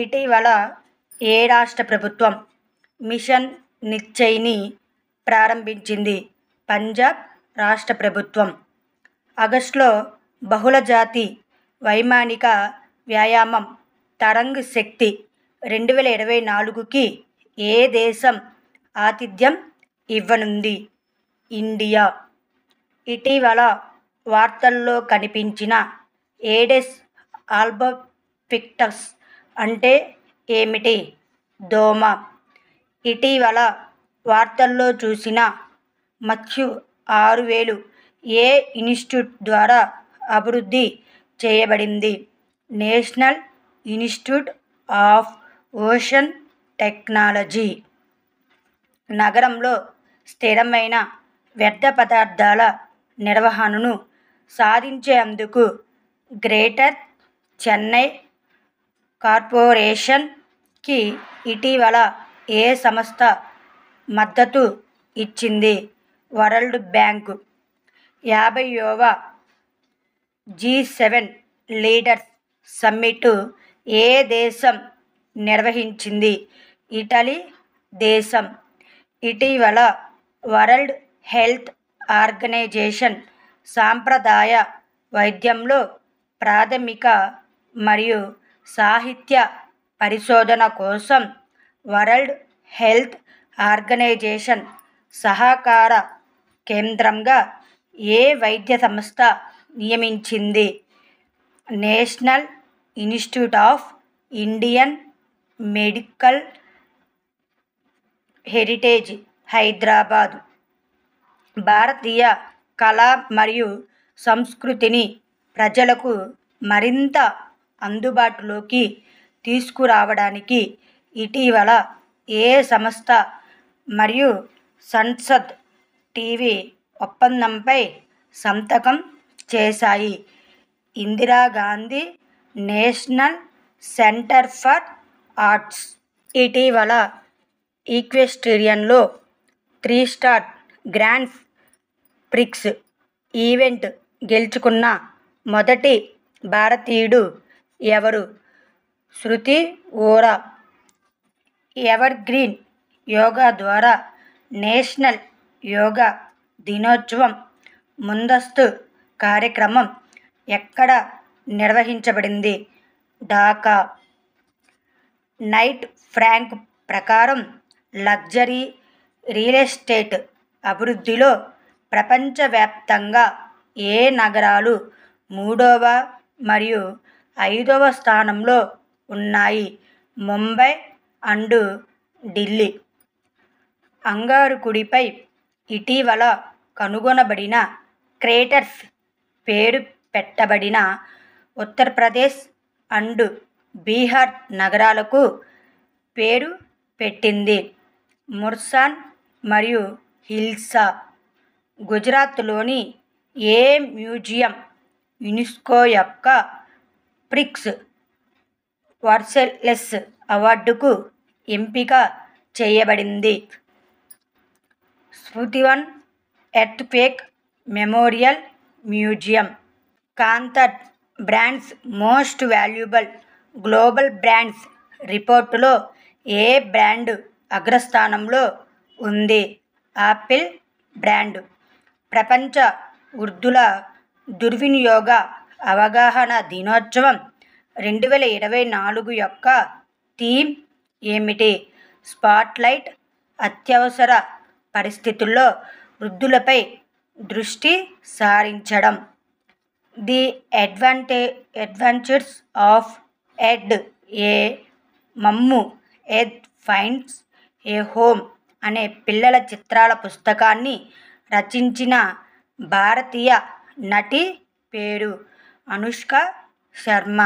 ఇటీవల ఏ రాష్ట్ర ప్రభుత్వం మిషన్ నిశ్చయ్ని ప్రారంభించింది? పంజాబ్ రాష్ట్ర ప్రభుత్వం. ఆగస్టులో బహుళజాతి వైమానిక వ్యాయామం తరంగ్ శక్తి 2024కి ఏ దేశం ఆతిథ్యం ఇవ్వనుంది? ఇండియా. ఇటీవల వార్తల్లో కనిపించిన ఏడెస్ ఆల్బోపిక్టస్ అంటే ఏమిటి? దోమ. ఇటీవల వార్తల్లో చూసిన మత్స్యు 6000 ఏ ఇన్స్టిట్యూట్ ద్వారా అభివృద్ధి చేయబడింది? National Institute of ocean technology. నగరంలో స్థిరమైన వ్యర్థ పదార్థాల నిర్వహణను సాధించేందుకు గ్రేటర్ చెన్నై కార్పొరేషన్కి ఇటీవల ఏ సంస్థ మద్దతు ఇచ్చింది? World bank. 50వ G7 లీడర్స్ సమ్మిట్ ఏ దేశం నిర్వహించింది? ఇటలీ దేశం. ఇటీవల వరల్డ్ హెల్త్ ఆర్గనైజేషన్ సాంప్రదాయ వైద్యంలో ప్రాథమిక మరియు సాహిత్య పరిశోధన కోసం వరల్డ్ హెల్త్ ఆర్గనైజేషన్ సహకార కేంద్రంగా ఏ వైద్య సంస్థ నియమించింది? National Institute of Indian Medical Heritage, Hyderabad. భారతీయ కళ మరియు సంస్కృతిని ప్రజలకు మరింత అందుబాటులోకి తీసుకురావడానికి ఇటీవల ఏ సంస్థ మరియు సంసద్ టీవీ ఒప్పందంపై సంతకం చేశాయి? Indira Gandhi national centre for arts. ఇటీవల ఈక్వెస్ట్రియన్లో 3 స్టార్ గ్రాండ్ ప్రిక్స్ ఈవెంట్ గెలుచుకున్న మొదటి భారతీయుడు ఎవరు? శృతి వోరా. ఎవర్ గ్రీన్ యోగా ద్వారా నేషనల్ యోగా దినోత్సవం ముందస్తు కార్యక్రమం ఎక్కడ నిర్వహించబడింది? ఢాకా. నైట్ ఫ్రాంక్ ప్రకారం లగ్జరీ రియల్ ఎస్టేట్ అభివృద్ధిలో ప్రపంచవ్యాప్తంగా ఏ నగరాలు 3వ మరియు 5వ స్థానంలో ఉన్నాయి? ముంబై అండ్ ఢిల్లీ. అంగారకుడిపై ఇటీవల కనుగొనబడిన క్రేటర్స్ పేరు పెట్టబడిన ఉత్తరప్రదేశ్ అండ్ బీహార్ నగరాలకు పేరు పెట్టింది. ముర్సాన్ మరియు హిల్సా. గుజరాత్లోని ఏ మ్యూజియం యునెస్కో యొక్క ప్రిక్స్ వర్సెల్లెస్ అవార్డుకు ఎంపిక చేయబడింది? Smritivan Earthquake Memorial Museum. Kantar Brands Most Valuable Global Brands రిపోర్టులో ఏ బ్రాండ్ అగ్రస్థానంలో ఉంది? Apple brand. ప్రపంచ వృద్ధుల దుర్వినియోగ అవగాహన దినోత్సవం 2024 యొక్క థీమ్ ఏమిటి? స్పాట్లైట్. అత్యవసర పరిస్థితుల్లో వృద్ధులపై దృష్టి సారించడం. ది అడ్వెంచర్స్ ఆఫ్ ఎడ్ ఏ మమ్ము ఎడ్ ఫైండ్స్ ఏ హోమ్ అనే పిల్లల చిత్రాల పుస్తకాన్ని రచించిన భారతీయ నటి పేరు? అనుష్క శర్మ.